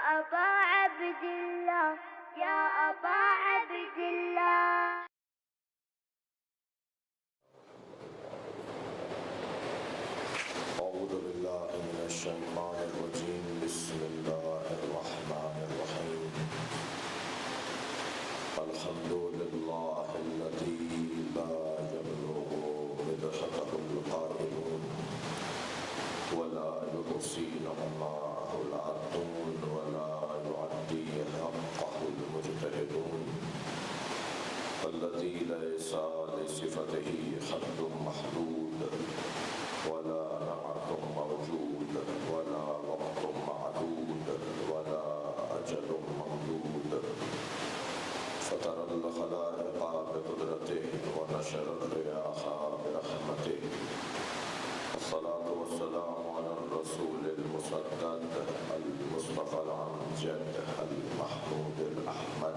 أبا عبد الله يا أبا عبد الله. أعوذ بالله من الشيطان الرجيم. بسم الله الرحمن الرحيم. الحمد لله الذي لا يبلغ مدحته القائلون ولا يحصي نعماءه العادون ولا يعدي حقه المجتهدون، الذي ليس لصفته حد محدود ولا نعت موجود ولا وقت معدود ولا أجل ممدود، فطر الخلائق بقدرته ونشر الرياح برحمته. الصلاة والسلام على الرسول المسدد المصطفى الأمجد المحمود الأحمد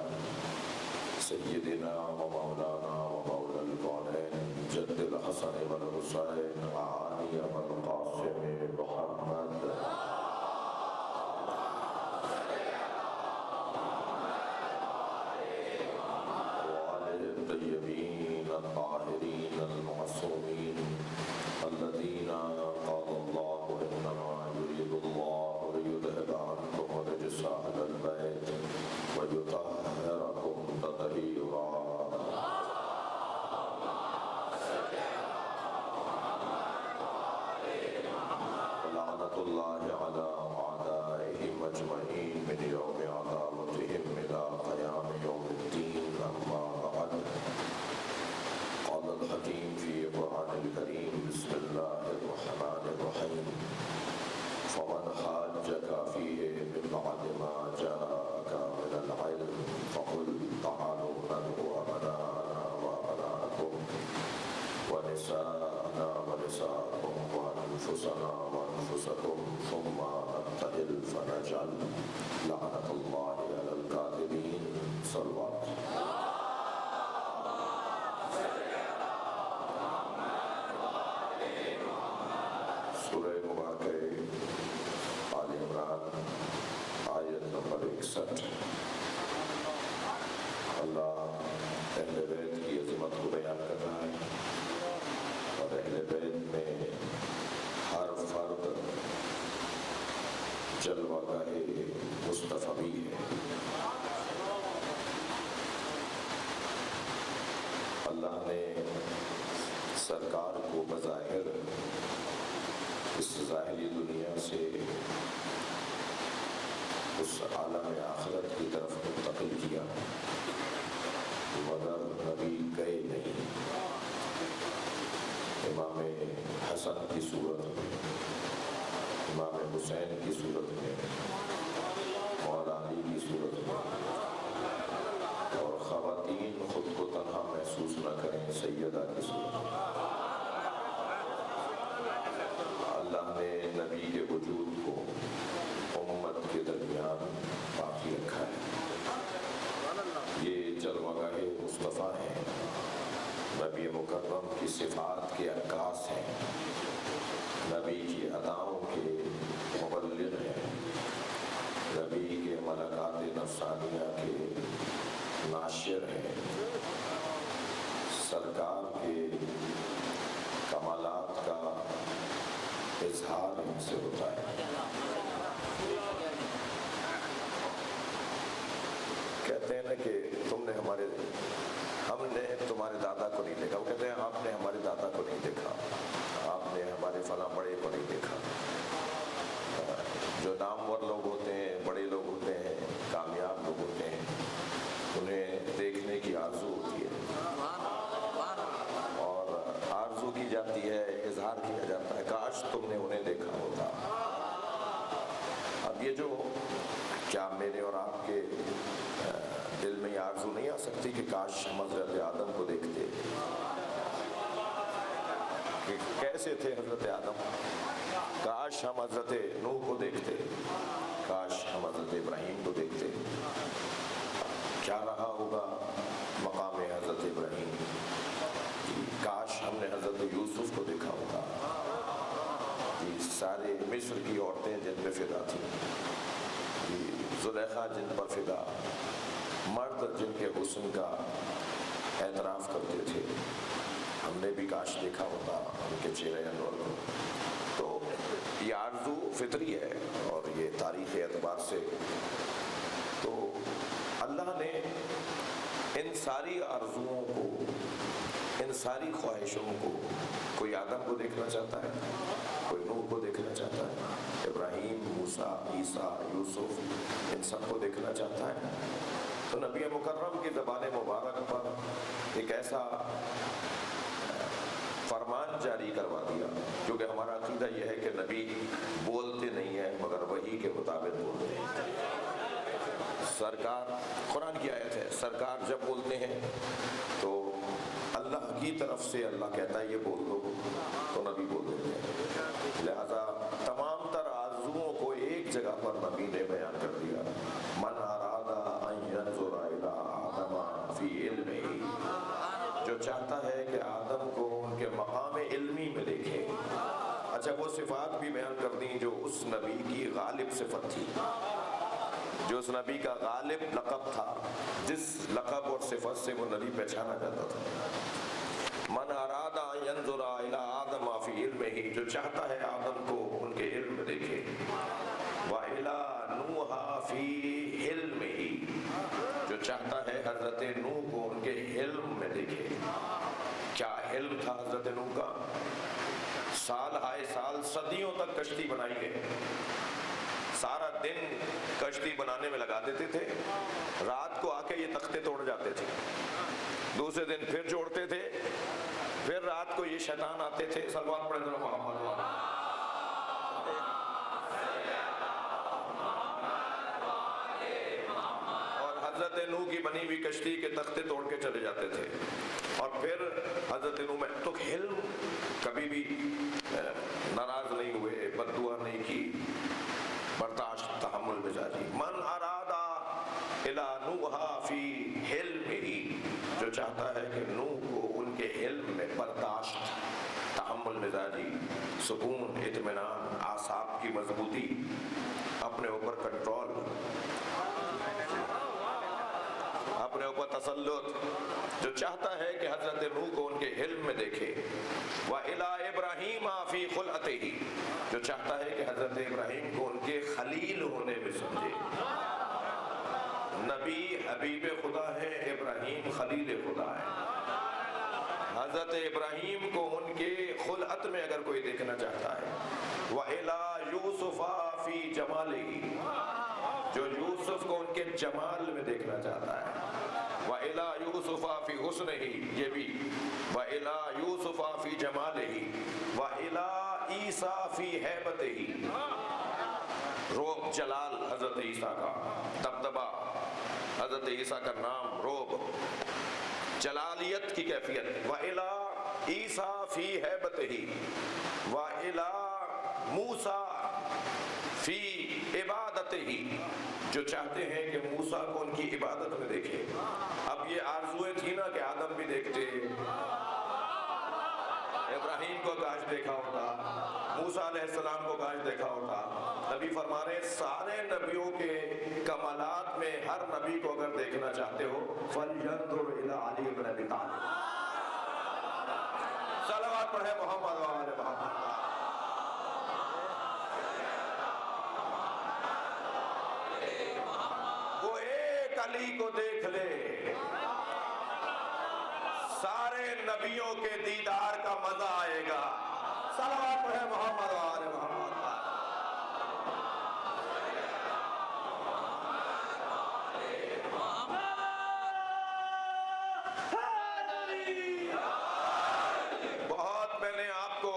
سيدنا ومولانا ومولى الكونين جد الحسن والحسين وعلي والقاسم محمد وعلى الطيبين الطاهرين المعصومين الذين قال الله إنما يريد الله ليذهب عنكم الرجس أهل البيت ويطهركم تطهيرا. ولعنة الله على أعدائهم أجمعين من يوم عداوتهم إلى قيام يوم الدين. أما بعد، قال الحكيم في القرآن الكريم: بسم الله الرحمن الرحيم. فمن حاجك فيه من بعد ما جاءك من العلم فقل تعالوا ندعو أبناءنا وأبناءكم ونساءنا ونساءكم وأنفسنا وأنفسكم ثم نبتهل فنجعل لعنة الله على الكاذبين. صلوات. سورہ مبارکہ آل عمران آیت نمبر 61. اللہ اہل بیت کی عظمت کو بیان کر رہا ہے، اور اہل بیت میں ہر فرد جلوہ گاہ مصطفی ہے. اللہ نے سرکار کو بظاہر اس ظاہری دنیا سے اس عالم آخرت کی طرف منتقل کیا، مگر نبی گئے نہیں. امام حسن کی صورت میں، امام حسین کی صورت میں، مولا علی کی صورت میں، اور خواتین خود کو تنہا محسوس نہ کریں، سیدہ کی صورت میں اللہ نے نبی کے وجود کو امت کے درمیان باقی رکھا ہے. یہ جلوہ گاہ مصطفیٰ ہیں، نبی مکرم کی صفات کے عکاس ہیں، نبی کی اداؤں کے مبلغ ہیں، نبی کے ملکات نفسانیہ کے ناشر ہیں. سرکار کے کمالات کا اظہار ان سے ہوتا ہے. کہتے ہیں نا کہ ہم نے تمہارے دادا کو نہیں دیکھا. وہ کہتے ہیں آپ نے ہمارے دادا کو نہیں دیکھا، آپ نے ہمارے فلاں بڑے کو نہیں دیکھا. جو نامور لوگ ہوتے ہیں، بڑے لوگ ہوتے ہیں، کامیاب لوگ ہوتے ہیں، انہیں دیکھنے کی آرزو ہوتی ہے، اور آرزو کی جاتی ہے، اظہار کیا جاتا ہے کاش تم نے انہیں دیکھا ہوتا. اب یہ جو کیا میرے اور آپ کے دل میں یہ آرزو نہیں آ سکتی کہ کاش ہم حضرت آدم کو دیکھتے؟ کہ کیسے تھے حضرت آدم؟ کاش ہم حضرت نوح کو دیکھتے، کاش ہم حضرت ابراہیم کو دیکھتے. کیا رہا ہوگا مقام حضرت ابراہیم؟ کاش ہم نے حضرت یوسف کو دیکھا ہوگا. سارے مصر کی عورتیں جن میں فدا تھیں، زلیخا جن پر فدا، مرد جن کے حسن کا اعتراف کرتے تھے، ہم نے بھی کاش دیکھا ہوتا ان کے چہرے انور کو۔ تو یہ آرزو فطری ہے اور یہ تاریخی اعتبار سے تو اللہ نے ان ساری آرزوؤں کو، ان ساری خواہشوں کو، کوئی آدم کو دیکھنا چاہتا ہے، کوئی نوح کو دیکھنا چاہتا ہے، ابراہیم، موسیٰ، عیسیٰ، یوسف، ان سب کو دیکھنا چاہتا ہے، تو نبی مکرم کی زبان مبارک پر ایک ایسا فرمان جاری کروا دیا، کیونکہ ہمارا عقیدہ یہ ہے کہ نبی بولتے نہیں ہیں مگر وحی کے مطابق بولتے ہیں۔ سرکار، قرآن کی آیت ہے، سرکار جب بولتے ہیں تو اللہ کی طرف سے اللہ کہتا ہے یہ بول دو تو نبی بول دیتے ہیں۔ لہذا تمام تر آرزوؤں کو ایک جگہ پر نبی نے بیان کر دیا۔ من اراد ان ينظر الى آدم فی علمہ، جو چاہتا ہے کہ آدم کو ان کے مقام علمی میں دیکھے۔ اچھا، وہ صفات بھی بیان کر دیں جو اس نبی کی غالب صفت تھی، جو اس نبی کا غالب لقب تھا، جس لقب اور صفت سے وہ نبی پہچانا جاتا تھا۔ من اراد ان ينظر الى آدم فی علمہ، جو چاہتا ہے آدم کو ان کے علم میں دیکھے۔ وَإِلَى نُوحَ فِي حِلْمِهِ، جو چاہتا ہے حضرت نوح کو ان کے حلم میں دیکھے۔ کیا حلم تھا حضرت نوح کا؟ سال آئے سال، صدیوں تک کشتی بنائی گئی، سارا دن کشتی بنانے میں لگا دیتے تھے، رات کو آ کے یہ تختے توڑ جاتے تھے، دوسرے دن پھر جوڑتے تھے، پھر رات کو یہ شیطان آتے تھے۔ صلوات پڑھیں ذرا محمد والا۔ اور حضرت نوح کی بنی ہوئی کشتی کے تختے توڑ کے چلے جاتے تھے، اور پھر حضرت نوح میں تو حلم، کبھی بھی ناراض نہیں ہوئے، بد دعا نہیں کی، برداشت، تحمل مزاجی۔ من اراد الی نوح فی حلمہ، جو چاہتا ہے کہ نوح کو ان کے علم میں برداشت، تحمل مزاجی، سکون، اطمینان، اعصاب کی مضبوطی، اپنے اوپر کنٹرول، اپنے اوپر تسلط، جو چاہتا ہے کہ حضرت نوح کو ان کے علم میں دیکھے۔ وَإِلَىٰ إِبْرَاهِيمَ فِي خُلْعَتِهِ، جو چاہتا ہے کہ حضرت ابراہیم کو ان کے خلیل ہونے میں سمجھے۔ نبی حبیب خدا ہے، ابراہیم خلیل خدا ہے۔ حضرت ابراہیم کو ان کے خلعت میں اگر کوئی دیکھنا چاہتا ہے۔ وَإِلَىٰ يُوسُفَ فِي جَمَالِهِ، جو یوسف کو ان کے جمال میں دیکھنا چاہتا ہے۔ وَإِلَىٰ يُوسُفَ فِي حُسْنِهِ، یہ بھی وَإِلَىٰ يُوسُفَ فِي جَمَالِهِ وَإِلَىٰ عِیسیٰ فِی ہیبتِهِ، روب، جلال حضرت عیسیٰ کا، دبدبہ حضرت عیسیٰ کا، نام، روب، جلالیت کی کیفیت۔ وَإِلَىٰ عِیسیٰ فِی ہیبتِهِ وَإِلَىٰ مُوسیٰ فِی عِبَادَتِهِ، جو چاہتے ہیں کہ موسیٰ کو ان کی عبادت میں دیکھے۔ اب یہ آرزویں تھی نا کہ آدم بھی دیکھتے، ابراہیم کو کاش دیکھا ہوتا، موسیٰ علیہ السلام کو کاش دیکھا ہوتا۔ نبی فرما رہے سارے نبیوں کے کمالات میں ہر نبی کو اگر دیکھنا چاہتے ہو فَلْيَنْظُرْ إِلَىٰ عَلِيِّ بْنِ أَبِي طَالِبٍ۔ صلوات پڑھے محمد وآل محمد۔ وہ ایک علی کو دیکھ لے، سارے نبیوں کے دیدار کا مزہ آئے گا۔ صلوات پڑھے محمد وآل محمد۔ بہت میں نے آپ کو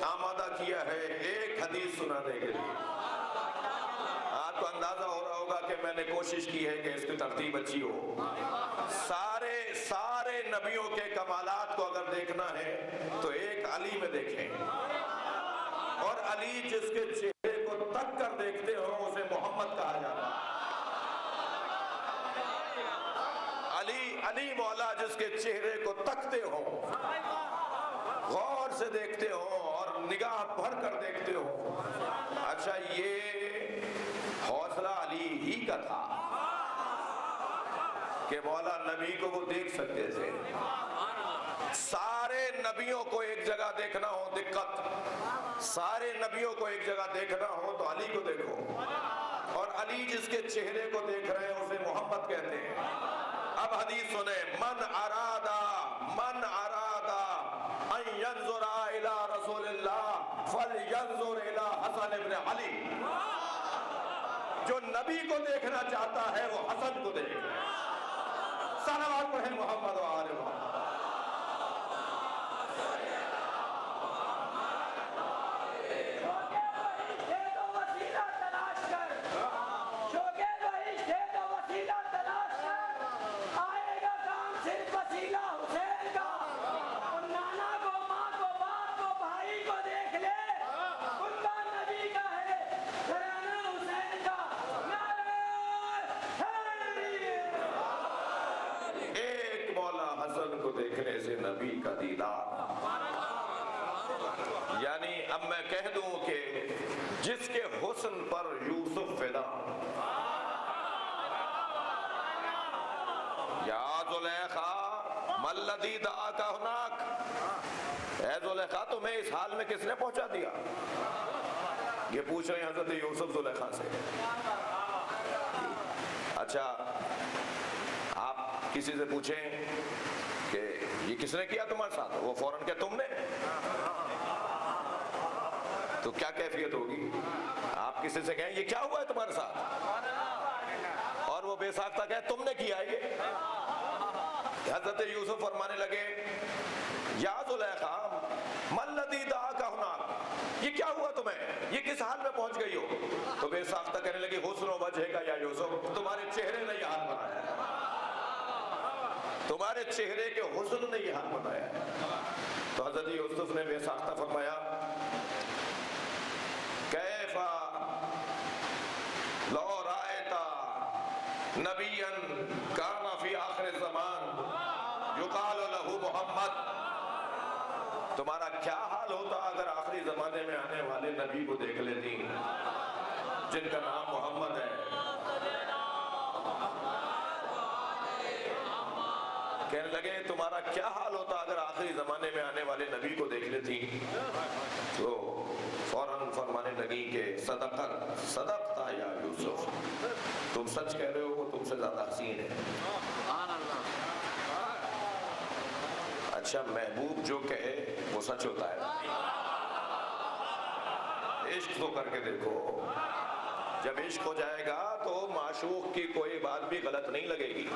آمادہ کیا ہے ایک حدیث سنانے کے لیے، آپ کو اندازہ ہو رہا ہوگا کہ میں نے کوشش کی ہے کہ اس کی ترتیب اچھی ہو۔ سارے نبیوں کے کمالات کو اگر دیکھنا ہے تو ایک علی میں دیکھیں، اور علی جس کے چہرے کو تک کر دیکھتے ہو اسے محمد کہا جاتا ہے۔ علی مولا جس کے چہرے کو تکتے ہو، غور سے دیکھتے ہو اور نگاہ بھر کر دیکھتے ہو، اچھا یہ حوصلہ علی ہی کا تھا کہ مولا نبی کو وہ دیکھ سکتے تھے. سارے نبیوں کو ایک جگہ دیکھنا ہو دقت، سارے نبیوں کو ایک جگہ دیکھنا ہو تو علی کو دیکھو، اور علی جس کے چہرے کو دیکھ رہے ہیں اسے محمد کہتے ہیں. اب حدیث سنیں، من ارادہ ان ينظر الى رسول اللہ فلینظر الى حسن ابن علی. جو نبی کو دیکھنا چاہتا ہے وہ حسن کو دیکھے. صلوات پڑھیں محمد و آل محمد. دیکھنے سے نبی کا دیدار. یعنی اب میں کہہ دوں کہ جس کے حسن پر یوسف فدا، یا زلیخا ما الذی دعاک ہناک، اے زلیخا تمہیں اس حال میں کس نے پہنچا دیا؟ یہ پوچھ رہے ہیں حضرت یوسف زلیخا سے. اچھا آپ کسی سے پوچھیں کہ یہ کس نے کیا تمہارے ساتھ، وہ فوراً کہ تم نے، تو کیا کیفیت ہوگی؟ آپ کسی سے کہیں یہ کیا ہوا ہے تمہارے ساتھ، اور وہ بے ساختہ کہے تم نے کیا یہ. حضرت یوسف فرمانے لگے یا زلیخا ما الذی دعاک ہناک، یہ کیا ہوا تمہیں، یہ کس حال میں پہنچ گئی ہو؟ تو بے ساختہ کہنے لگی حسن و وجہ کا یا یوسف، تمہارے چہرے نے یہ حال بنایا ہے، تمہارے چہرے کے حسن نے یہ حال بنایا ہے. تو حضرت یوسف نے بے ساختہ فرمایا کیفا لو رأیتا نبیا کان فی آخر الزمان یقال لہ محمد، تمہارا کیا حال ہوتا اگر آخری زمانے میں آنے والے نبی کو دیکھ لیتی جن کا نام محمد ہے. کہنے لگے تمہارا کیا حال ہوتا اگر آخری زمانے میں آنے والے نبی کو دیکھ لیتی. تو فوراً فرمانے لگی کہ صدقتا یا یوسف، تم سچ کہہ رہے ہو، وہ تم سے زیادہ حسین ہے. اچھا محبوب جو کہے وہ سچ ہوتا ہے. عشق تو کر کے دیکھو، جب عشق ہو جائے گا تو معشوق کی کوئی بات بھی غلط نہیں لگے گی،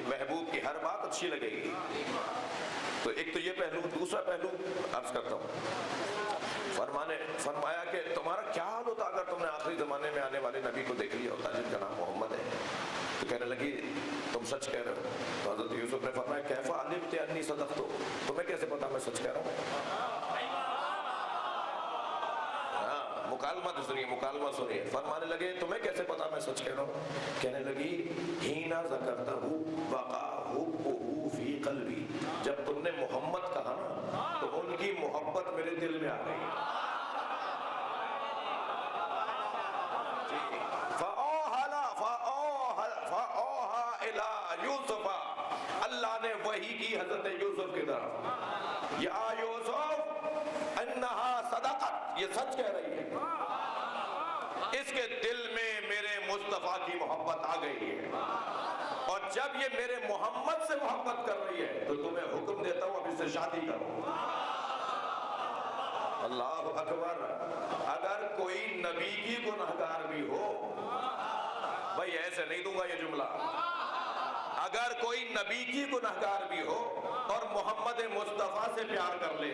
محبوب کی ہر بات اچھی لگے گی. تو ایک تو یہ پہلو. دوسرا پہلو عرض کرتا ہوں، فرمایا کہ تمہارا کیا حال ہوتا اگر تم نے آخری زمانے میں آنے والے نبی کو دیکھ لیا ہوتا جن کا نام محمد ہے. تو کہنے لگی تم سچ کہہ رہے ہو. تو حضرت یوسف نے فرمایا کیفا علمت انی صدقت، تمہیں کیسے پتا میں سچ کہہ رہا ہوں؟ مکالمہ سنیے. فرمانے لگے تمہیں کیسے پتا میں سچ کہہ رہا ہوں؟ کہنے لگی ہینا ذکرتہ وقع حبہ فی قلبی، جب تم نے محمد کہا نا تو ان کی محبت میرے دل میں آ گئی. فَأَوْحَىٰ إِلَىٰ یوسف، اللہ نے وحی کی حضرت یوسف کی طرف، یا یوسف انہا صدقت، یہ سچ کہہ رہی ہے، اس کے دل میں میرے مصطفیٰ کی محبت آ گئی ہے، اور جب یہ میرے محمد سے محبت کر رہی ہے تو تمہیں حکم دیتا ہوں اب اس سے شادی کرو. اللہ اکبر. اگر کوئی نبی کی گنہگار بھی ہو، بھائی ایسے نہیں دوں گا یہ جملہ، اگر کوئی نبی کی گنہگار بھی ہو اور محمد مصطفیٰ سے پیار کر لے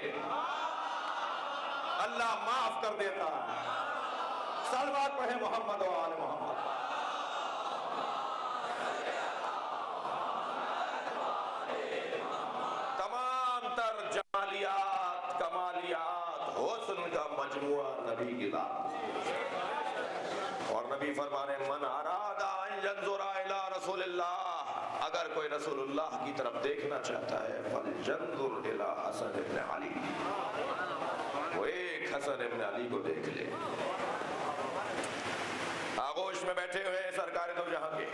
اللہ معاف کر دیتا. صلوات پڑھیں محمد و آل محمد. تمام تر جمالیات، کمالیات، حسن کا مجموعہ نبی کی ذات. اور نبی فرمانے من اراد ان ينظر الى رسول اللہ، اگر کوئی رسول اللہ کی طرف دیکھنا چاہتا ہے فلينظر الى حسن ابن علی، وہ ایک حسن ابن علی کو دیکھ لے. آغوش میں بیٹھے ہوئے ہیں سرکار دو جہاں کے،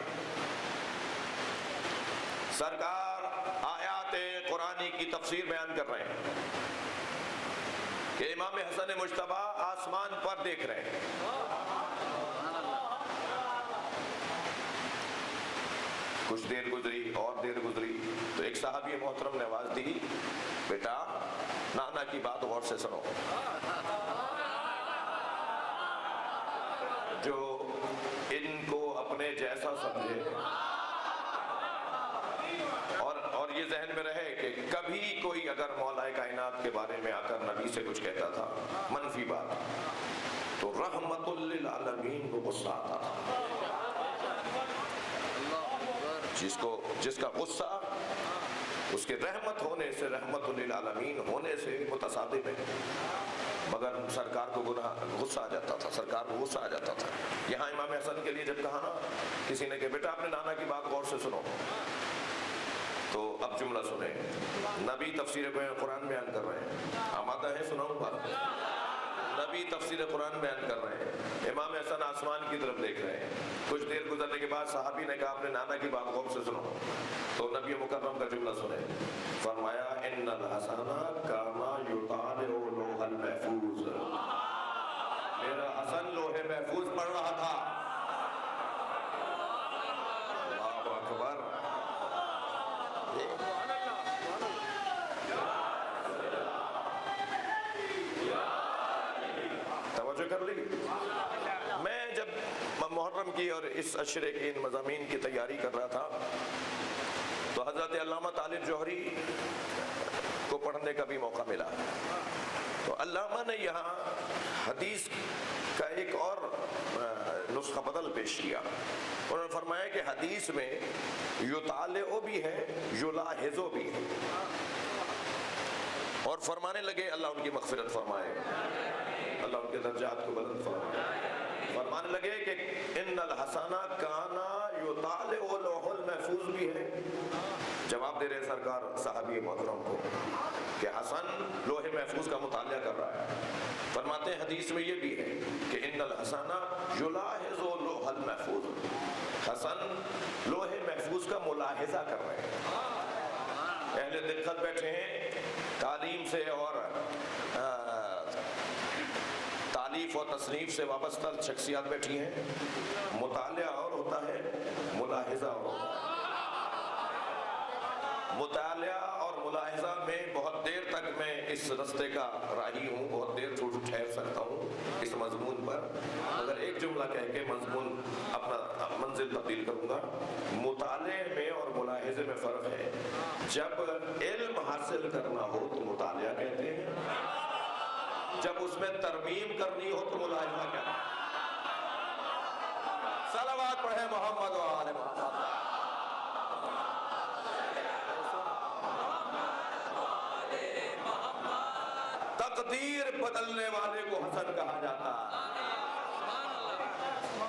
سرکار آیات قرآنی کی تفسیر بیان کر رہے ہیں کہ امام حسن مجتبی آسمان پر دیکھ رہے ہیں۔ کچھ دیر گزری اور دیر گزری تو ایک صحابی محترم نے آواز دی، بیٹا نانا کی بات غور سے سنو۔ جو ان کو اپنے جیسا سمجھے اور یہ ذہن میں رہے کہ کبھی کوئی اگر مولا کائنات کے بارے میں آ کر نبی سے کچھ کہتا تھا منفی بات تو رحمت للعالمین کو غصہ آتا تھا۔ جس کا غصہ اس کے رحمت ہونے سے، رحمت للعالمین ہونے سے متصادم ہے، مگر سرکار کو غصہ آ جاتا تھا، سرکار کو غصہ آ جاتا تھا۔ یہاں امام حسن کے لیے جب کہا نا کسی نے کہ بیٹا اپنے نانا کی بات غور سے سنو، تو اب جملہ سنیں، نبی تفسیر قرآن بیان کر رہے ہیں، آمادہ ہے سناؤں بات؟ نبی تفسیر قرآن بیان کر رہے ہیں، امام حسن آسمان کی طرف دیکھ رہے ہیں۔ کچھ دیر گزرنے کے بعد صحابی نے کہا اپنے نانا کی بات غور سے سنو، تو نبی مکرم کا جملہ سنیں، فرمایا ان الحسن کانا یطالع لوح المحفوظ، میرا حسن لوح محفوظ پڑھ رہا تھا۔ اللہ اکبر۔ توجہ کر لی؟ میں جب محرم کی اور اس عشرے کی ان مضامین کی تیاری کر رہا تھا تو حضرت علامہ طالب جوہری کو پڑھنے کا بھی موقع ملا، تو علامہ نے یہاں حدیث کا ایک اور نسخہ بدل پیش کیا۔ انہوں نے فرمایا کہ حدیث میں یطالع بھی ہے، یلاحظ بھی ہے، اور فرمانے لگے اللہ ان کی مغفرت فرمائے، اللہ ان کے درجات کو بلند فرمائے، فرمانے لگے کہ ان الحسن کانا یطالع لوح المحفوظ بھی ہے۔ جواب دے رہے سرکار صحابی محترم کو کہ حسن لوح محفوظ کا مطالعہ کر رہا ہے۔ فرماتے ہیں حدیث میں یہ بھی ہے کہ ان الحسن یلاحظ لوح المحفوظ، حسن لوح محفوظ کا ملاحظہ کر رہے ہیں۔ اہل دقت بیٹھے ہیں، تعلیم سے اور تالیف اور تصنیف سے وابستہ شخصیات بیٹھی ہیں، مطالعہ اور ہوتا ہے، ملاحظہ اور ہوتا ہے۔ مطالعہ اور ملاحظہ میں بہت دیر تک میں اس رستے کا راہی ہوں، بہت دیر ٹھہر سکتا ہوں اس مضمون پر، مگر ایک جملہ کہہ کے مضمون اپنا منزل تبدیل کروں گا۔ مطالعے میں اور ملاحظے میں فرق ہے۔ جب علم حاصل کرنا ہو تو مطالعہ کہتے ہیں، جب اس میں ترمیم کرنی ہو تو ملاحظہ کہتے ہیں۔ صلوات پڑھیں محمد و آل محمد۔ تقدیر بدلنے والے کو حسن کہا جاتا ہے۔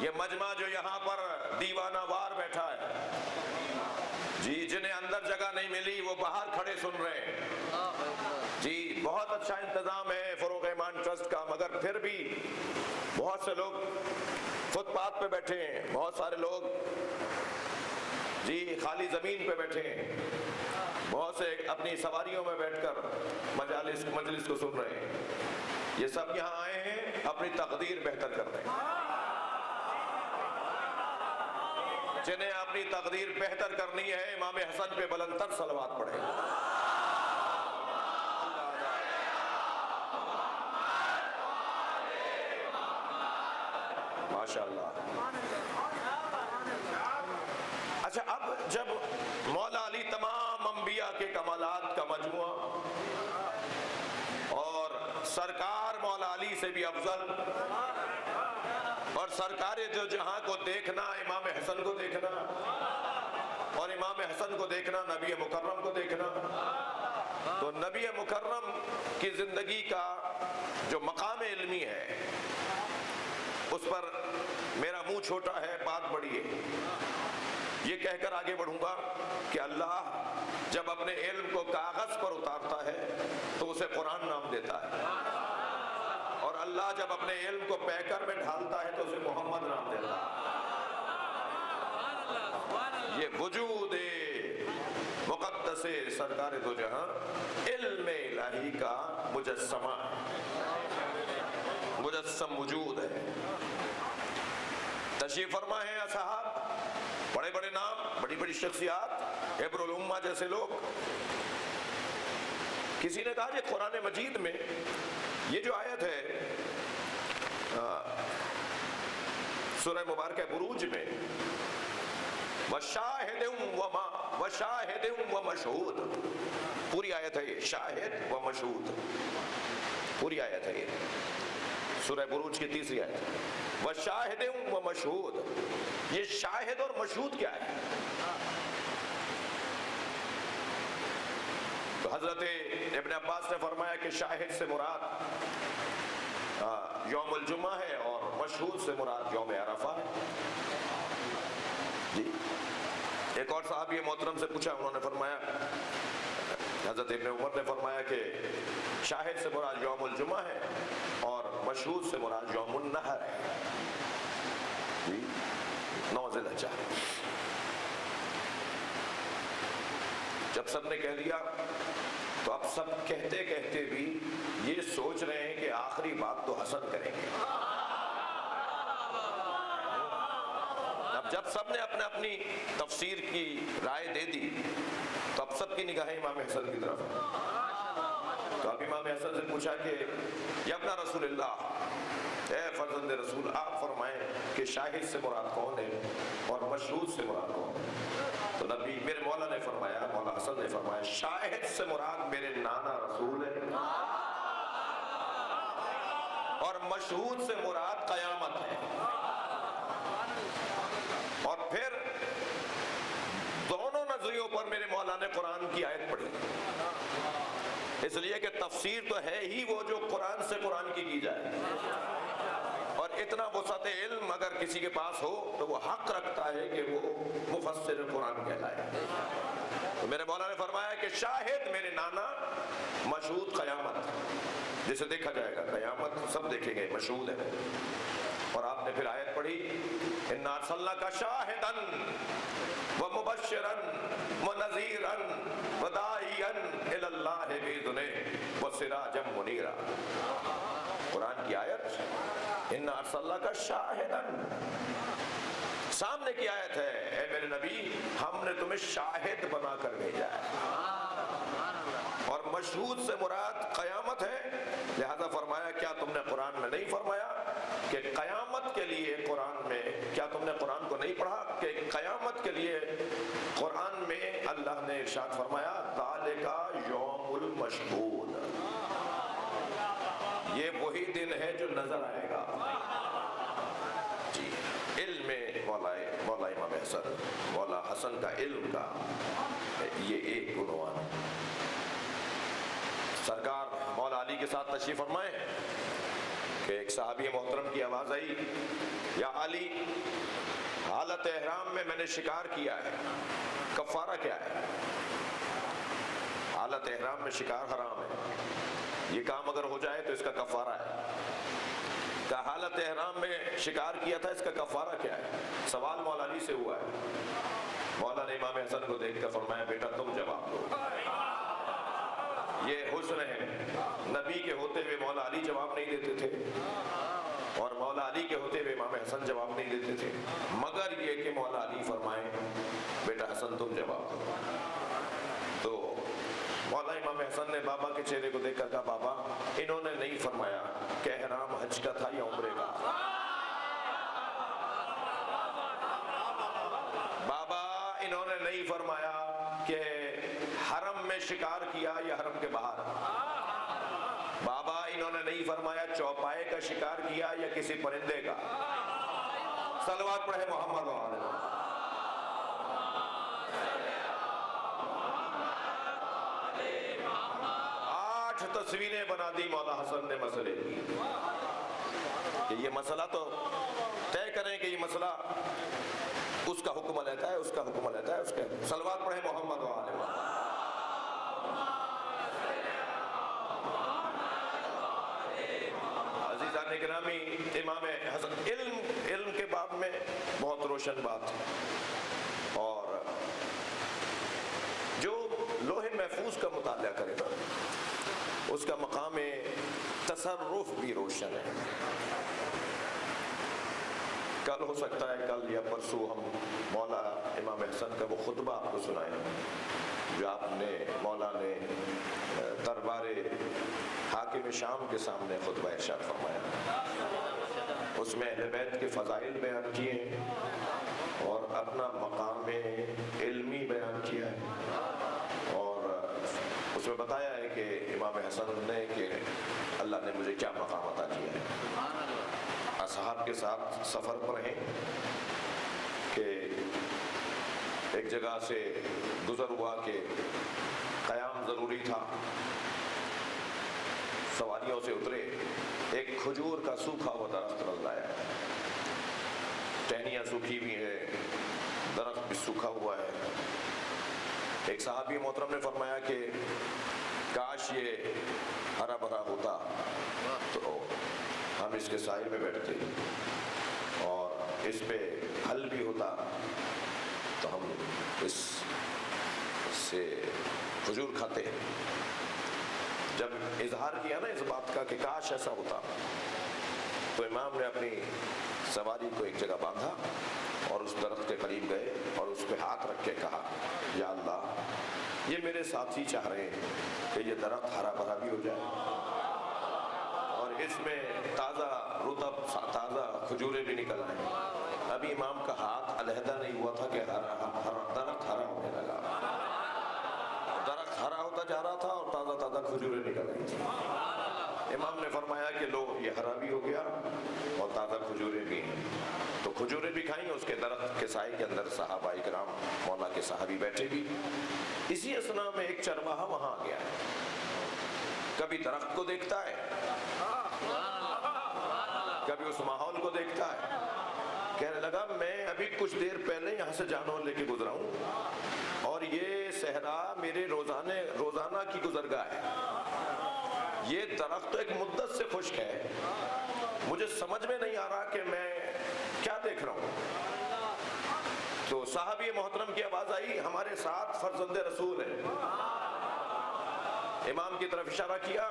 یہ مجمع جو یہاں پر دیوانہ وار بیٹھا ہے، جی جنہیں اندر جگہ نہیں ملی وہ باہر کھڑے سن رہے ہیں، جی بہت اچھا انتظام ہے فروغ ایمان ٹرسٹ کا، مگر پھر بھی بہت سے لوگ فٹ پاتھ پہ بیٹھے ہیں، بہت سارے لوگ جی خالی زمین پہ بیٹھے ہیں، بہت سے اپنی سواریوں میں بیٹھ کر مجلس کو سن رہے ہیں۔ یہ سب یہاں آئے ہیں اپنی تقدیر بہتر کرنے، جنہیں اپنی تقدیر بہتر کرنی ہے امام حسن پہ بلند تر صلوات پڑھیں۔ ماشاءاللہ۔ اچھا، اب جب مولا علی تمام انبیاء کے کمالات کا مجموعہ اور سرکار مولا علی سے بھی افضل، اور سرکار جو جہاں کو دیکھنا امام حسن کو دیکھنا، اور امام حسن کو دیکھنا نبی مکرم کو دیکھنا، تو نبی مکرم کی زندگی کا جو مقام علمی ہے اس پر میرا منہ چھوٹا ہے، بات بڑی ہے۔ یہ کہہ کر آگے بڑھوں گا کہ اللہ جب اپنے علم کو کاغذ پر اتارتا ہے تو اسے قرآن نام دیتا ہے، اور اللہ جب اپنے علم کو پیکر میں ڈھالتا ہے تو اسے محمد نام دیتا ہے۔ کہ وجود مقدس سرکار دو جہاں علم الہی کا مجسمہ مجسم وجود ہے. تشریف فرما ہے اصحاب، بڑے بڑے نام، بڑی بڑی شخصیات، عبر الامہ جیسے لوگ. کسی نے کہا کہ قرآن مجید میں یہ جو آیت ہے سورہ مبارکہ بروج میں وَشَاهِدٍ وَمَشْهُودٍ، پوری آیت ہے یہ، شاہد و مشہود، پوری آیت ہے یہ، سورہ بروج کی تیسری آیت. وَشَاهِدٍ وَمَشْهُودٍ، یہ شاہد اور مشہود کیا ہے؟ تو حضرت ابن عباس نے فرمایا کہ شاہد سے مراد یوم الجمعہ ہے اور مشہود سے مراد یوم عرفہ ہے. جی ایک اور صحابی محترم سے پوچھا، انہوں نے فرمایا، حضرت ابن عمر نے فرمایا کہ شاہد سے مراد یوم الجمعہ ہے اور مشہود سے مراد یوم النحر ہے. جی 9 ذی الحجہ. جب سب نے کہہ دیا تو اب سب کہتے کہتے بھی یہ سوچ رہے ہیں کہ آخری بات تو حسن کریں گے. اب جب سب نے اپنی تفسیر کی رائے دے دی تو اب سب کی نگاہیں امام حسن کی طرف ہیں. تو اب امام حسن سے پوچھا کہ یا ابن رسول اللہ، اے فرزند رسول، آپ فرمائیں کہ شاہد سے مراد کون ہے اور مشہود سے مراد کون ہے؟ تو نبی میرے مولا نے فرمایا، مولا حسن نے فرمایا، شاہد سے مراد میرے نانا رسول ہے اور مشہود سے مراد قیامت ہے. اور پھر دونوں نظریوں پر میرے مولا نے قرآن کی آیت پڑھی، اس لیے کہ تفسیر تو ہے ہی وہ جو قرآن سے قرآن کی جائے، اور اتنا وسعت علم اگر کسی کے پاس ہو تو وہ حق رکھتا ہے کہ وہ مفسر قرآن کہلائے. تو میرے مولا نے فرمایا کہ شاہد میرے نانا، مشہود قیامت، جسے دیکھا جائے گا، قیامت سب دیکھیں گے، مشہود ہے. اور آپ نے پھر آیت پڑھی، اِنَّا أَرْسَلْنَاكَ شَاهِدًا وَمُبَشِّرًا وَنَذِيرًا وَدَاعِيًا إِلَى اللَّهِ بِإِذْنِهِ وَسِرَاجًا مُنِيرًا. قرآن کی آیت اِنَّا أَرْسَلْنَاكَ شَاهِدًا، سامنے کی آیت ہے، اے میرے نبی ہم نے تمہیں شاہد بنا کر بھیجا ہے. اور مشہود سے مراد قیامت ہے. لہذا فرمایا کیا تم نے قرآن میں نہیں فرمایا کہ قیامت کے لیے قرآن میں، کیا تم نے قرآن کو نہیں پڑھا کہ قیامت کے لیے قرآن میں اللہ نے ارشاد فرمایا ذَلِكَ يَوْمُ الْمَشْهُودِ، یہ وہی دن ہے جو نظر آئے گا. جی علم مولا امام حسن، مولا حسن کا علم کا یہ ایک عنوان. سرکار مولا علی کے ساتھ تشریف فرمائے کہ ایک صحابی محترم کی آواز آئی، یا علی حالت احرام میں نے شکار کیا ہے، کفارہ کیا ہے؟ حالت احرام میں شکار حرام ہے، یہ کام اگر ہو جائے تو اس کا کفارہ ہے. کہ حالت احرام میں شکار کیا تھا، اس کا کفارہ کیا ہے؟ سوال مولا علی سے ہوا ہے. مولا نے امام حسن کو دیکھ کر فرمایا بیٹا تم جواب دو. یہ حسن ہے، نبی کے ہوتے ہوئے مولا علی جواب نہیں دیتے تھے اور مولا علی کے ہوتے ہوئے امام حسن جواب نہیں دیتے تھے، مگر یہ کہ مولا علی فرمائیں بیٹا حسن تم جواب دو. تو مولا امام حسن نے بابا کے چہرے کو دیکھ کر کہا بابا انہوں نے نہیں فرمایا کہ احرام حج کا تھا یا عمرے کا. بابا انہوں نے نہیں فرمایا کہ حرم میں شکار کیا یا حرم کے باہر. بابا انہوں نے نہیں فرمایا چوپائے کا شکار کیا یا کسی پرندے کا. صلوات پڑھے محمد وعلیہ. 8 تصویریں بنا دی مولا حسن نے مسئلے کی کہ یہ مسئلہ تو طے کریں کہ یہ مسئلہ اس کا حکم لیتا ہے، اس کا حکم لیتا ہے، اس کے. صلوات پڑھے محمد وعلیہ. عزیزان گرامی، امام حسن علم کے باب میں بہت روشن بات، اور اس کا مطالعہ کرے نا، اس کا مقام تصرف بھی روشن ہے۔ کل ہو سکتا ہے، کل یا پرسوں ہم مولا امام حسن کا وہ خطبہ آپ کو سنائیں جو آپ نے مولا نے دربار حاکم شام کے سامنے خطبہ ارشاد فرمایا۔ اس میں اہل بیت کے فضائل بیان کیے ہیں اور اپنا مقام علمی بیان کیا ہے، اور اس میں بتایا ہے کہ امام حسن نے کہ اللہ نے مجھے کیا مقام عطا کیا ہے۔ اصحاب کے ساتھ سفر پر ہیں کہ ایک جگہ سے گزر ہوا کہ قیام ضروری تھا، سواریوں سے اترے، ایک کھجور کا سوکھا ہوا درخت نظر آیا، ٹہنیاں سوکھی بھی ہے، درخت بھی سوکھا ہوا ہے۔ ایک صحابی محترم نے فرمایا کہ کاش یہ ہرا بھرا ہوتا تو ہم اس کے سائے میں بیٹھتے اور اس پہ پھل بھی ہوتا تو ہم اس سے کھجور کھاتے۔ جب اظہار کیا نا اس بات کا کہ کاش ایسا ہوتا، تو امام نے اپنی سواری کو ایک جگہ باندھا اور اس درخت کے قریب گئے اور اس پہ ہاتھ رکھ کے کہا، یا اللہ یہ میرے ساتھی چاہ رہے ہیں کہ یہ درخت ہرا بھرا بھی ہو جائے اور اس میں تازہ رطب تازہ کھجوریں بھی نکل آئیں۔ ابھی امام کا ہاتھ علیحدہ نہیں ہوا تھا کہ درخت ہرا ہونے لگا، درخت ہرا ہوتا جا رہا تھا اور تازہ تازہ کھجوریں نکل رہی تھی۔ امام نے فرمایا کہ لو یہ ہرا بھی ہو گیا اور تازہ کھجوریں بھی ہیں، تو کھجوریں بھی کھائیں۔ اس کے درخت کے سائے کے اندر صحابہ کرام مولا کے صحابی بیٹھے بھی۔ اسی اثنا میں ایک چرواہا وہاں آ گیا، کبھی درخت کو دیکھتا ہے، کبھی اس ماحول کو دیکھتا ہے، کہنے لگا میں ابھی کچھ دیر پہلے یہاں سے جانور لے کے گزرا ہوں اور یہ صحرا میرے روزانہ کی گزرگاہ ہے، یہ درخت تو ایک مدت سے خشک ہے، مجھے سمجھ میں نہیں آ رہا کہ میں کیا دیکھ رہا ہوں۔ تو صحابی محترم کی آواز آئی، ہمارے ساتھ فرزند رسول ہے۔ امام کی طرف اشارہ کیا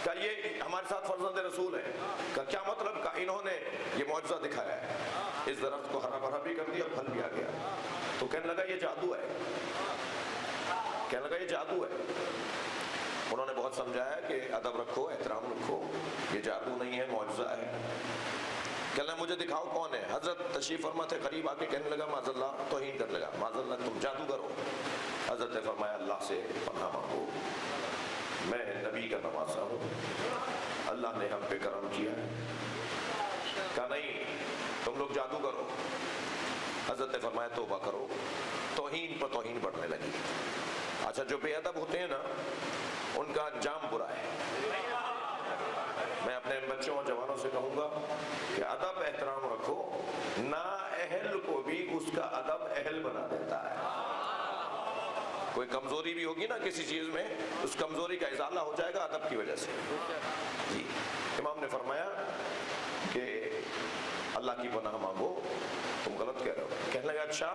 کہ یہ ہمارے ساتھ فرزند رسول ہے، کہ کیا مطلب؟ کہ انہوں نے یہ معجزہ دکھایا ہے، اس درخت کو ہرا بھرا بھی کر دیا، پھل بھی آ گیا۔ تو کہنے لگا یہ جادو ہے، کہنے لگا یہ جادو ہے۔ انہوں نے بہت سمجھایا کہ ادب رکھو، احترام رکھو، یہ جادو نہیں ہے، معجزہ ہے۔ کہنے لگا مجھے دکھاؤ کون ہے۔ حضرت تشریف فرما تھے، قریب آ کے کہنے لگا معاذ اللہ، توہین کرنے لگا، معاذ اللہ تم جادوگر ہو۔ حضرت نے فرمایا اللہ سے پناہ مانگو، میں نبی کا نواسا ہوں، اللہ نے ہم پہ کرم کیا ہے۔ کہا نہیں تم لوگ جادوگر ہو۔ حضرت نے فرمایا توبہ کرو۔ توہین پر توہین بڑھنے لگی۔ اچھا جو بے ادب ہوتے ہیں نا ان کا انجام برا ہے۔ میں اپنے بچوں اور جوانوں سے کہوں گا کہ ادب احترام رکھو، نا اہل کو بھی اس کا ادب اہل بنا دیتا ہے۔ کوئی کمزوری بھی ہوگی نا کسی چیز میں، اس کمزوری کا ازالہ ہو جائے گا ادب کی وجہ سے۔ جی امام نے فرمایا کہ اللہ کی پناہ مانگو، تم غلط کہہ رہے ہو۔ کہنے لگا اچھا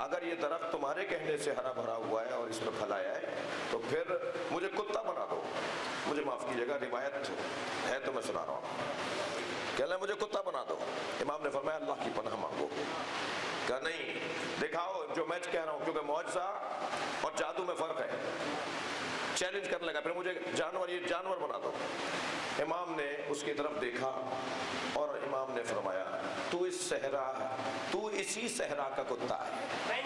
اگر یہ درخت تمہارے کہنے سے ہرا بھرا ہوا ہے اور اس میں پھل آیا ہے تو پھر مجھے کتا بنا دو۔ مجھے معاف کیجیے گا، روایت ہے تو میں سنا رہا ہوں۔ کہنے لگا مجھے کتا بنا دو۔ امام نے فرمایا اللہ کی پناہ مانگو۔ کہا نہیں دکھاؤ جو میں کہہ رہا ہوں، کیونکہ معجزہ اور جادو میں فرق ہے۔ چیلنج کرنے لگا، پھر مجھے یہ جانور بنا دو۔ امام نے اس کی طرف دیکھا اور امام نے فرمایا تو اسی صحرا کا کتا ہے۔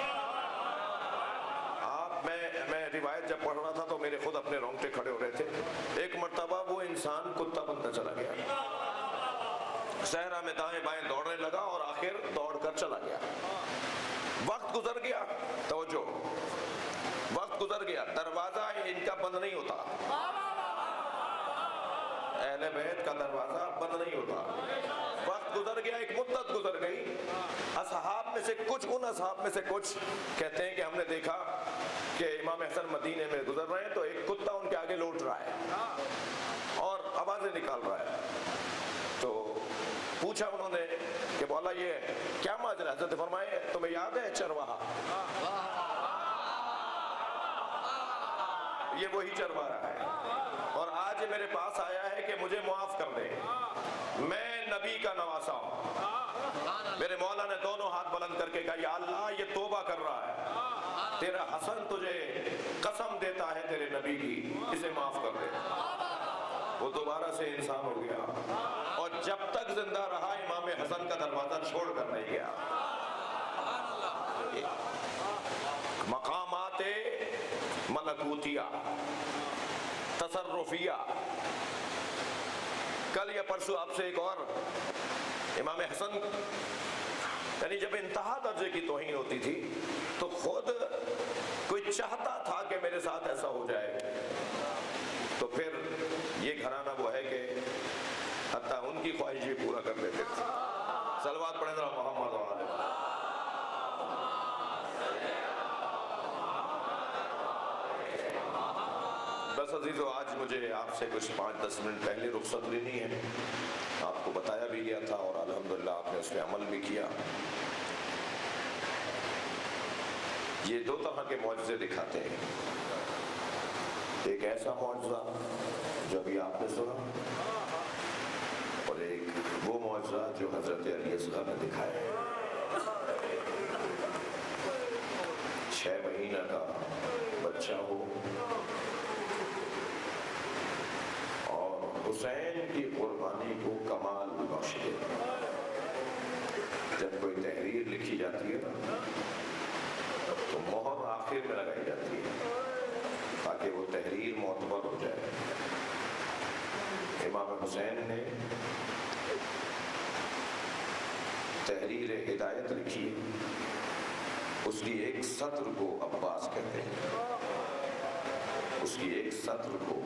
میں روایت جب پڑھ رہا تھا تو میرے خود اپنے رونگٹے کھڑے ہو رہے تھے۔ ایک مرتبہ وہ انسان کتا بنتا چلا گیا، صحرا میں دائیں بائیں دوڑنے لگا اور آخر دوڑ کر چلا گیا۔ وقت گزر گیا، توجہ، وقت گزر گیا، دروازہ ان کا بند نہیں ہوتا، اہل بیت کا دروازہ بند نہیں ہوتا۔ وقت گزر گیا، ایک مدت گزر گئی۔ اصحاب میں سے کچھ کہتے ہیں کہ ہم نے دیکھا کہ امام حسن مدینے میں گزر رہے ہیں تو ایک کتا ان کے آگے لوٹ رہا ہے اور آوازیں نکال رہا ہے۔ تو پوچھا انہوں نے کہ بولا یہ کیا ماجرا ہے؟ حضرت فرمائے تمہیں یاد ہے چرواہا؟ یہ وہی چرواہا ہے، اور آج میرے پاس آیا ہے کہ مجھے معاف کر دے، میں نبی کا نواسا ہوں۔ میرے مولا نے دونوں ہاتھ بلند کر کے کہا یا اللہ یہ توبہ کر رہا ہے، تیرا حسن تجھے قسم دیتا ہے تیرے نبی کی، اسے معاف کر دے۔ وہ دوبارہ سے انسان ہو گیا، اور جب تک زندہ رہا امام حسن کا دروازہ چھوڑ کر نہیں گیا۔ مقامات ملکوتیہ، تصرفیہ۔ کل یا پرسوں آپ سے ایک اور امام حسن، یعنی جب انتہا درجے کی توہین ہوتی تھی تو خود کوئی چاہتا تھا کہ میرے ساتھ ایسا ہو جائے، تو پھر یہ گھرانہ وہ ہے کہ حتیٰ ان کی خواہش بھی پورا کر لیتے تھے۔ صلوات پڑھیں ذرا محمد و آلہ۔ بس عزیزو، آج مجھے آپ سے کچھ 5-10 منٹ پہلے رخصت لینی ہے۔ آپ کو بتایا بھی گیا تھا اور الحمدللہ آپ نے اس پہ عمل بھی کیا۔ یہ دو طرح کے معجزے دکھاتے ہیں، ایک ایسا معجزہ جو ابھی آپ نے سنا، اور ایک وہ معجزہ جو حضرت علی اصغر نے دکھایا ہے۔ 6 مہینہ کا بچہ ہو اور حسین کی قربانی کو کمال بخش دے۔ جب کوئی تحریر لکھی جاتی ہے تو مہر آخر میں لگائی جاتی ہے تاکہ وہ تحریر معتبر ہو جائے۔ امام حسین نے تحریر ہدایت لکھی، اس کی ایک سطر کو عباس کہتے ہیں، اس کی ایک سطر کو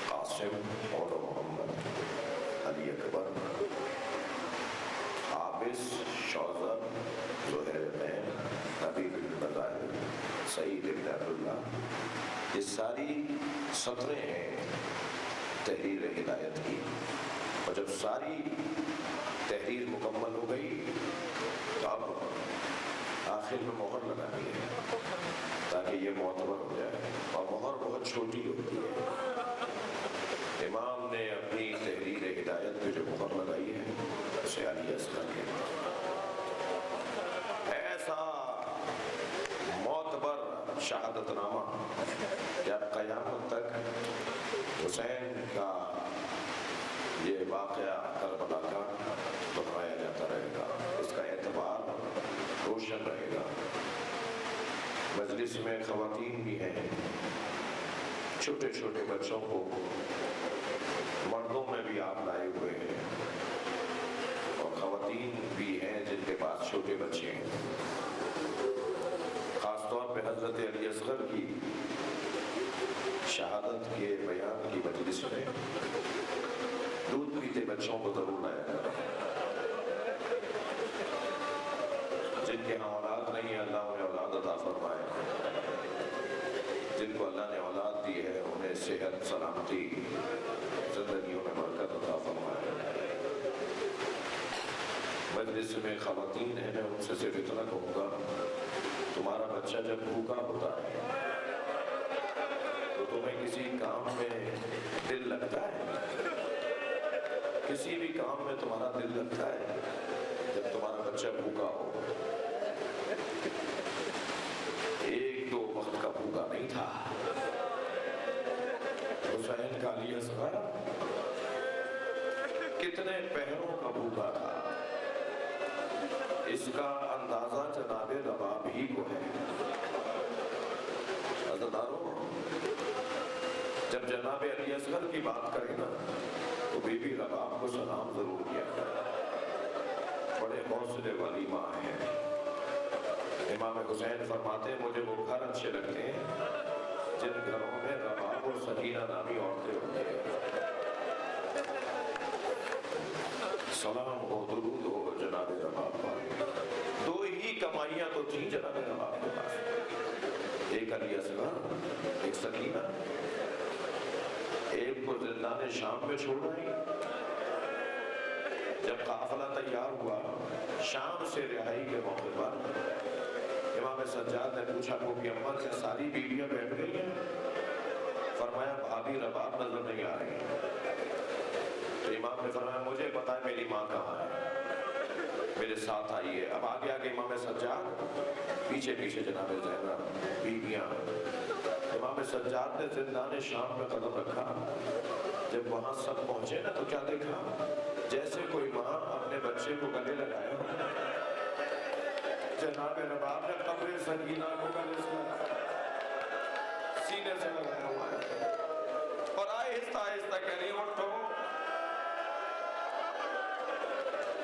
قاسم اور محمد، علی اکبر، عابس، شوذب، زہیر بن، حبیب بن بظاہر، سعید بن عبداللہ، یہ ساری سطریں ہیں تحریر ہدایت کی۔ اور جب ساری تحریر مکمل ہو گئی تو اب آخر میں مہر لگانی ہے تاکہ یہ معتبر ہو جائے، اور مہر بہت چھوٹی ہوتی ہے۔ امام نے اپنی تحریر ہدایت پہ جو مہر لگائی ہے اسے علی اصغر کے ایسا معتبر شہادت نامہ کیا قیامت تک حسین کا یہ واقعہ کربلا کا دہرایا جاتا رہے گا، اس کا اعتبار روشن رہے گا۔ مجلس میں خواتین بھی ہیں، چھوٹے چھوٹے بچوں کو مردوں میں بھی آپ لائے ہوئے ہیں، اور خواتین بھی ہیں جن کے پاس چھوٹے بچے ہیں۔ خاص طور پہ حضرت علی اصغر کی شہادت کے بیان کی مجلس میں دودھ پیتے بچوں کو ضرور لایا جاتا ہے۔ جن کے ہاں اولاد نہیں ہے اللہ انہیں اولاد عطا فرمائے، جن کو اللہ نے اولاد دی ہے انہیں صحت، سلامتی، زندگیوں میں برکت عطا فرمائے۔ مجلس میں خواتین ہیں، میں ان سے صرف اتنا کہوں گا، تمہارا بچہ جب بھوکا ہوتا ہے تو تمہیں کسی کام میں دل لگتا ہے؟ کسی بھی کام میں تمہارا دل لگتا ہے جب تمہارا بچہ بھوکا ہو؟ ایک دو وقت کا بھوکا نہیں تھا حسین کا علی اصغر، کتنے پہروں کا بھوکا تھا، اس کا اندازہ جناب رباب ہی کو ہے۔ عزیزانو، جب جناب علی اصغر کی بات کریں نا تو بی بی رباب کو سلام ضرور کیا کریں، بڑے حوصلے والی ماں ہیں۔ امام حسین فرماتے ہیں مجھے وہ گھر اچھے لگتے ہیں جن گھروں میں رباب اور سکینہ نامی عورتیں ہوتی ہیں۔ سلام ہو، درود ہو جناب رباب پر۔ دو ہی کمائیاں تو تھیں جناب رباب کے پاس، ایک علی اصغر، ایک سکینہ۔ ایک کو زندان شام میں چھوڑ رہی، جب قافلہ تیار ہوا شام سے رہائی کے موقع پر امام سجاد نے پوچھا کہ اماں کیا ساری بیویاں بیٹھ گئی ہیں؟ فرمایا بھابھی رباب نظر نہیں آ رہی. تو امام نے فرمایا مجھے پتا ہے میری ماں کہاں ہے, میرے ساتھ آئیے. اب آگے آگے امام سجاد, پیچھے پیچھے جناب زینب, بیویاں. امام سجاد نے زندان شام میں قدم رکھا. جب وہاں سب پہنچے نا تو کیا دیکھا, جیسے کوئی ماں اپنے بچے کو گلے لگائے. جناب رباب نے قبر سکینہ کو گلے سے سینے سے لگایا ہوا ہے اور آہستہ آہستہ کہہ رہی اٹھو,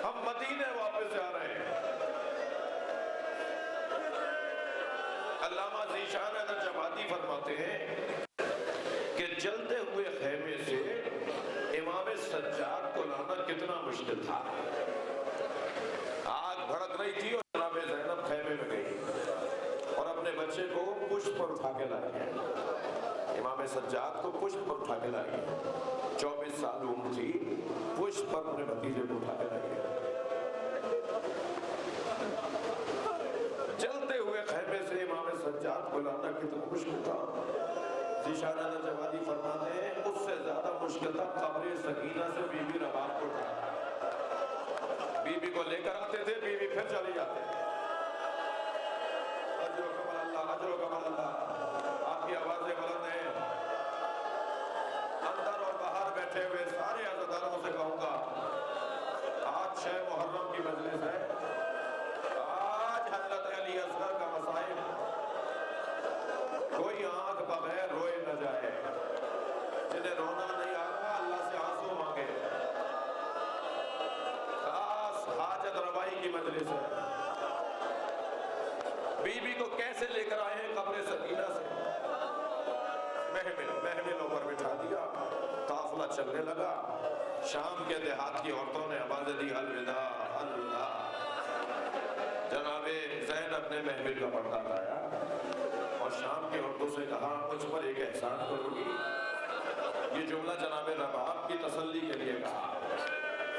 ہم مدینے واپس جا رہے ہیں. علامہ ذیشان نجوادی فرماتے ہیں کہ جلتے ہوئے خیمے سے امام سجاد کو لانا کتنا مشکل تھا. آگ بھڑک رہی تھی اور جناب زینب خیمے میں گئی اور اپنے بچے کو پشت پر اٹھا کے لائی. امام سجاد کو پشت پر اٹھا کے لائی. 24 سال عمر تھی, پشت پر اپنے بھتیجے کو اٹھا کے لائی. جلتے ہوئے خیمے سے امام سجاد کو لانا کتنا مشکل تھا. ذیشان نجوادی فرماتے ہیں اس سے زیادہ مشکل تھا قبر سکینہ سے بی بی رباب کو اٹھانا. بی بی کو لے کر آتے تھے, بی بی پھر چلی جاتے. اجر و کمال اللہ, اجر و کمال اللہ. آپ کی آوازیں بلند ہیں. اندر اور باہر بیٹھے ہوئے سارے عزاداروں سے کہوں گا, آج 6 محرم کی مجلس ہے. آج حضرت علی اصغر کا مصائب, کوئی آنکھ بغیر روئے نہ جائے. جنہیں رونا نہیں آ رہا اللہ سے آنسو مانگے. خاص حاجت روائی کی مجلس ہے. بی بی کو کیسے لے کر آئے ہیں قبر سکینہ سے؟ محملوں پر بٹھا دیا, قافلہ چلنے لگا. شام کے دیہات کی عورتوں نے آواز دی الوداع اللہ. جناب زینب نے محمل کا پردہ لایا اور شام کی عورتوں سے کہا مجھ پر ایک احسان کرو گی. یہ جملہ جناب رباب کی تسلی کے لیے کہا.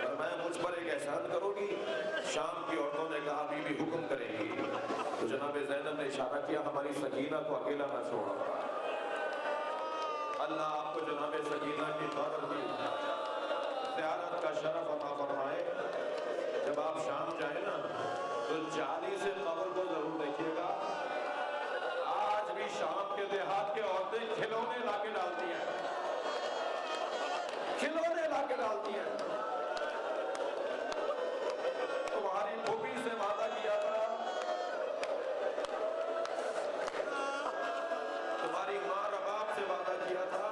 فرمایا مجھ پر ایک احسان کرو گی. شام کی عورتوں نے کہا بی بی حکم کرے گی. تو جناب زینب نے اشارہ کیا ہماری سکینہ کو اکیلا نہ چھوڑا. اللہ آپ کو جناب سکینہ کی قبر کی زیارت کا شرف عطا فرمائے. جب آپ شام جائیں نا تو جالی سے قبر کو ضرور دیکھیے گا. آج بھی شام کے دیہات کے عورتیں کھلونے لا کے ڈالتی ہیں, کھلونے لا کے ڈالتی ہیں. تمہاری پھوپھی سے وعدہ کیا تھا, تمہاری ماں رباب سے وعدہ کیا تھا,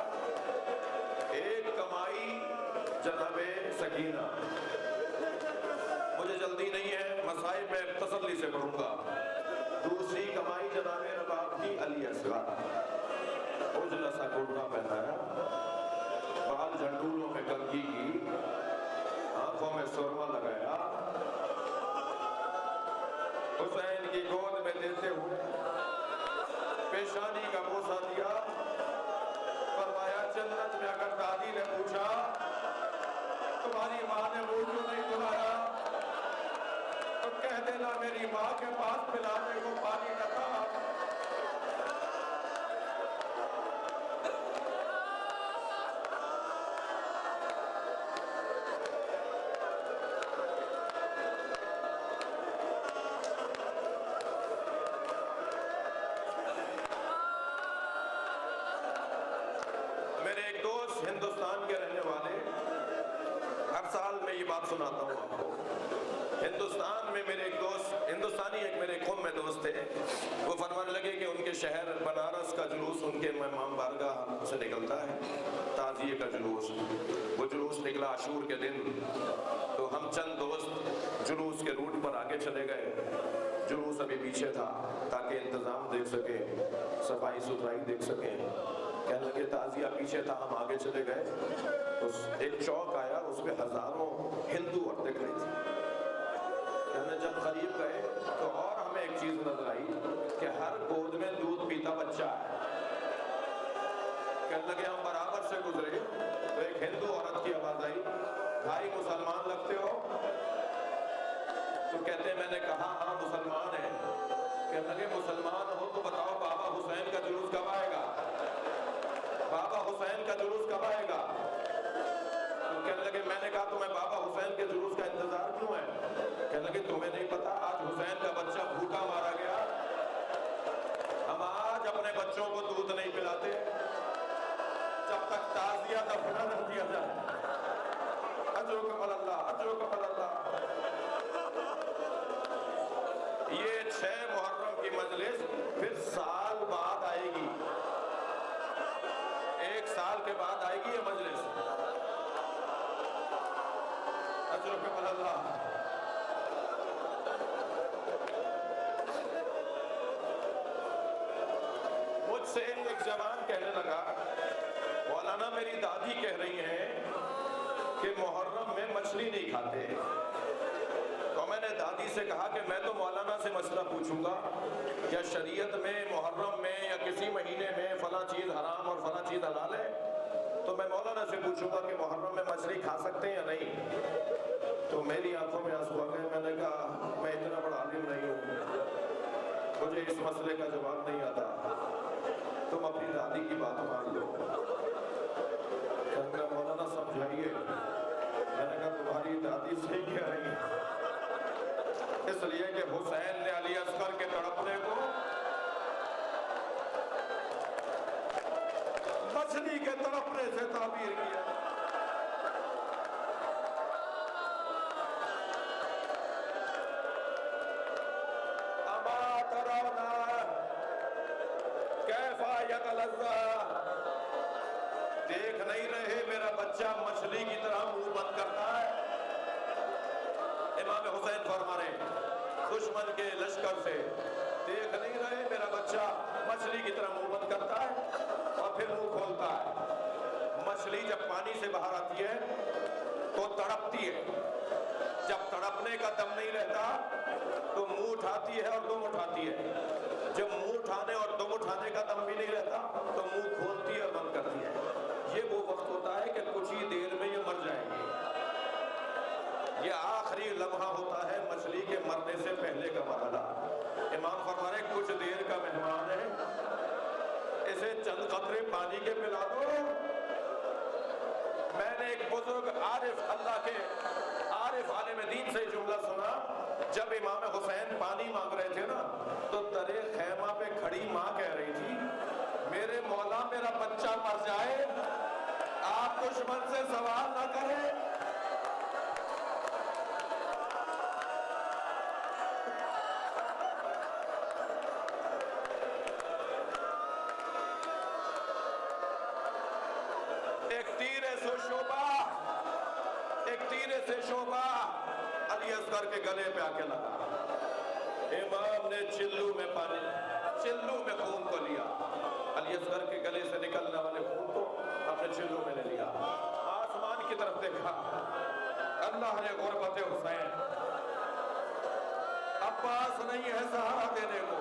ایک کمائی جناب سکینہ, مجھے جلدی نہیں ہے, مصائب میں تسلی سے پڑھوں گا. دوسری کمائی جناب رباب کی علی اصغر, اجلا سا کرتا پہنایا, بال جھنڈولوں میں کنگھی کی, آنکھوں میں سرما لگایا, حسین کی گود میں لیتے ہوئے پیشانی کا بوسہ دیا. فرمایا جنت میں اگر دادی نے پوچھا تمہاری ماں نے وہ کیوں نہیں بلایا تو کہہ دینا میری ماں کے پاس پلانے کو پانی نہ تھا. میرے ایک دوست ہندوستان کے رہنے والے, ہر سال میں یہ بات سناتا ہوں آپ کو. ہندوستان میں میرے ایک دوست, ہندوستانی ایک میرے قوم میں دوست تھے, وہ فرمانے لگے کہ ان کے شہر بنارس کا جلوس ان کے امام بارگاہ سے نکلتا ہے, تعزیے کا جلوس. وہ جلوس نکلا عاشور کے دن, تو ہم چند دوست جلوس کے روٹ پر آگے چلے گئے. جلوس ابھی پیچھے تھا تاکہ انتظام دیکھ سکیں, صفائی ستھرائی دیکھ سکیں. کہنے لگے تعزیہ پیچھے تھا, ہم آگے چلے گئے تو ایک چوک آیا, اس پہ ہزاروں ہندو عورتیں کھڑی تھی. کہنے جب قریب گئے تو اور ہمیں ایک چیز نظر آئی کہ ہر گود میں دودھ پیتا بچہ ہے. کہنے لگے ہم برابر سے گزرے تو ایک ہندو عورت کی آواز آئی, بھائی مسلمان لگتے ہو؟ تو کہتے ہیں میں نے کہا ہاں مسلمان ہیں. کہنے لگے مسلمان ہو تو بتاؤ بابا حسین کا جلوس کب آئے گا؟ بابا حسین کا جلوس کب آئے گا؟ تو کہنے لگے میں نے کہا تمہیں بابا حسین کے جلوس کا انتظار کیوں ہے؟ کہنے لگے تمہیں نہیں پتا آج حسین کا بچہ بھوکا مارا گیا، ہم آج اپنے بچوں کو دودھ نہیں پلاتے جب تک تعزیہ دفنہ نہ دیا جائے۔ اجرکم اللہ، اجرکم اللہ۔ یہ 6 محرم کی مجلس پھر سال بعد آئے گی، 1 سال کے بعد آئے گی یہ مجلس۔ اجرکم اللہ۔ مجھ سے ایک جوان کہنے لگا مولانا میری دادی کہہ رہی ہیں کہ محرم میں مچھلی نہیں کھاتے، تو میں نے دادی سے کہا کہ میں تو مولانا سے مسئلہ پوچھوں گا کیا شریعت میں محرم میں یا کسی مہینے میں فلاں چیز حرام اور فلاں چیز حلال ہے، تو میں مولانا سے پوچھوں گا کہ محرم میں مچھلی کھا سکتے ہیں یا نہیں۔ تو میری آنکھوں میں آنسو آ گئے، میں نے کہا میں اتنا بڑا عالم نہیں ہوں، مجھے اس مسئلے کا جواب نہیں آتا، تم اپنی دادی کی بات مان لو۔ کہ مولانا سمجھائیے، میں نے کہا تمہاری دادی صحیح کہہ رہی ہے، اس لیے کہ حسین نے علی اصغر کے تڑپنے کو مچھلی کے تڑپنے سے تعبیر کیا۔ اما ترون کیف یتلظی، دیکھ نہیں رہے میرا بچہ مچھلی کی طرح منہ بند کرتا ہے۔ امام حسین فرما رہے ہیں دشمن کے لشکر سے، دیکھ نہیں رہے میرا بچہ مچھلی کی طرح منہ بند کرتا ہے اور پھر منہ کھولتا ہے۔ مچھلی جب پانی سے باہر آتی ہے تو تڑپتی ہے، جب تڑپنے کا دم نہیں رہتا تو منہ اٹھاتی ہے اور دم اٹھاتی ہے، جب منہ اٹھانے اور دم اٹھانے کا دم بھی نہیں رہتا تو منہ کھولتی ہے اور بند کرتی ہے۔ یہ وہ وقت ہوتا ہے کہ کچھ ہی دیر میں یہ مر جائیں گے، یہ آخری لمحہ ہوتا ہے مچھلی کے مرنے سے پہلے کا مرحلہ۔ امام فرما رہے کچھ دیر کا مہمان ہے، اسے چند قطرے پانی کے پلا دو۔ میں نے ایک بزرگ عارف اللہ کے عارف عالم دین سے جملہ سنا، جب امام حسین پانی مانگ رہے تھے نا تو درے خیمہ پہ کھڑی ماں کہہ رہی تھی میرے مولا میرا بچہ مر جائے، آپ دشمن سے سوال نہ کریں۔ ایک تیرے سے شعبہ علی اصغر کے گلے پہ آ کے لگا، امام نے چلو میں خون کو لیا، علی اصغر کے گلے سے نکلنے والے خون کو اپنے چلو میں نے لیا، آسمان کی طرف دیکھا، اللہ نے غربت حسین، عباس نہیں ہے سہارا دینے کو،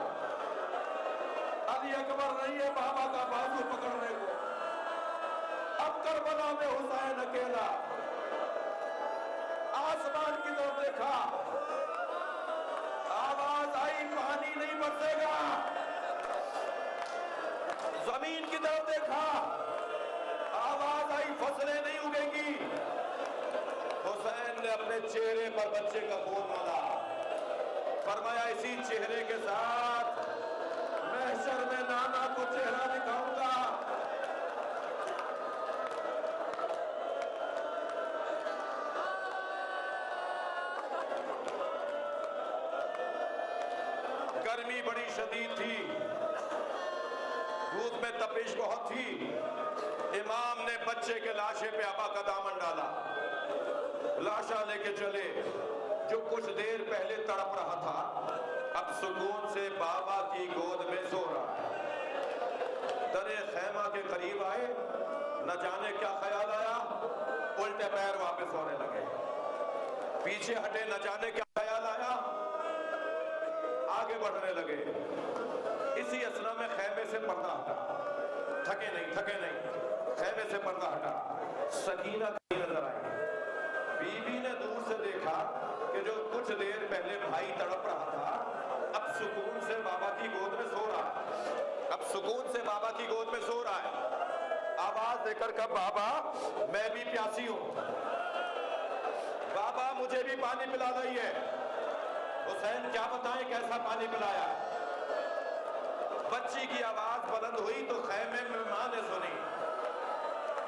علی اکبر نہیں ہے بابا کا بازو پکڑنے کو، اب کربلا میں حسین اکیلا، آسمان کی طرف دیکھا، آواز آئی پانی نہیں برسے گا، زمین کی طرف دیکھا، آواز آئی فصلیں نہیں اگے گی، حسین نے اپنے چہرے پر بچے کا خون ملا، فرمایا اسی چہرے کے ساتھ محشر میں نانا کو چہرہ دکھاؤں گا۔ گرمی بڑی شدید تھی، دھوپ میں تپش بہت تھی، امام نے بچے کے لاشے پہ آبا کا دامن ڈالا، لاشا لے کے چلے، جو کچھ دیر پہلے تڑپ رہا تھا اب سکون سے بابا کی گود میں سو رہا ہے۔ درے خیمہ کے قریب آئے، نہ جانے کیا خیال آیا، الٹے پیر واپس ہونے لگے، پیچھے ہٹے، نہ جانے کیا خیال آیا، آگے بڑھنے لگے۔ اسی اسنا میں خیمے سے پردہ ہٹا، تھکے نہیں، خیمے سے پردہ ہٹا، سکینہ کہیں نظر آئی، بی بی نے دور سے دیکھا کہ جو کچھ دیر پہلے بھائی تڑپ رہا تھا اب سکون سے بابا کی گود میں سو رہا ہے، اب سکون سے بابا کی گود میں سو رہا ہے۔ آواز دے کر کہا بابا میں بھی پیاسی ہوں، بابا مجھے بھی پانی پلا رہی ہے۔ حسین کیا بتائیں کیسا پانی پلایا؟ بچی کی آواز بلند ہوئی تو خیمے میں ماں نے سنی،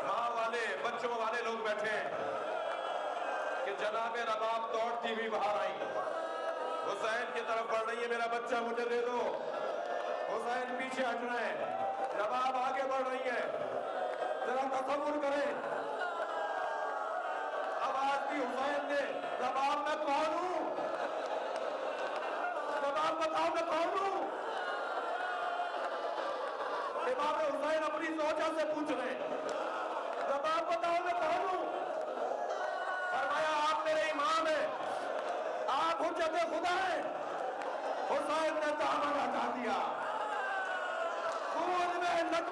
ماں والے بچوں والے لوگ بیٹھے ہیں کہ جناب رباب دوڑتی ہوئی باہر آئی، حسین کی طرف بڑھ رہی ہے، میرا بچہ مجھے دے دو۔ حسین پیچھے ہٹ رہے ہیں، رباب آگے بڑھ رہی ہے۔ ذرا تصور کریں، آواز دی حسین نے، رباب میں کون ہوں؟ رباب بتاؤ میں کون ہوں؟ امام حسین اپنی زوجہ سے پوچھ رہے ہیں، رباب بتاؤ میں کون ہوں؟ فرمایا آپ میرے امام ہیں، آپ حجت خدا ہیں۔ حسین نے دامن ہٹا دیا، خون میں لٹ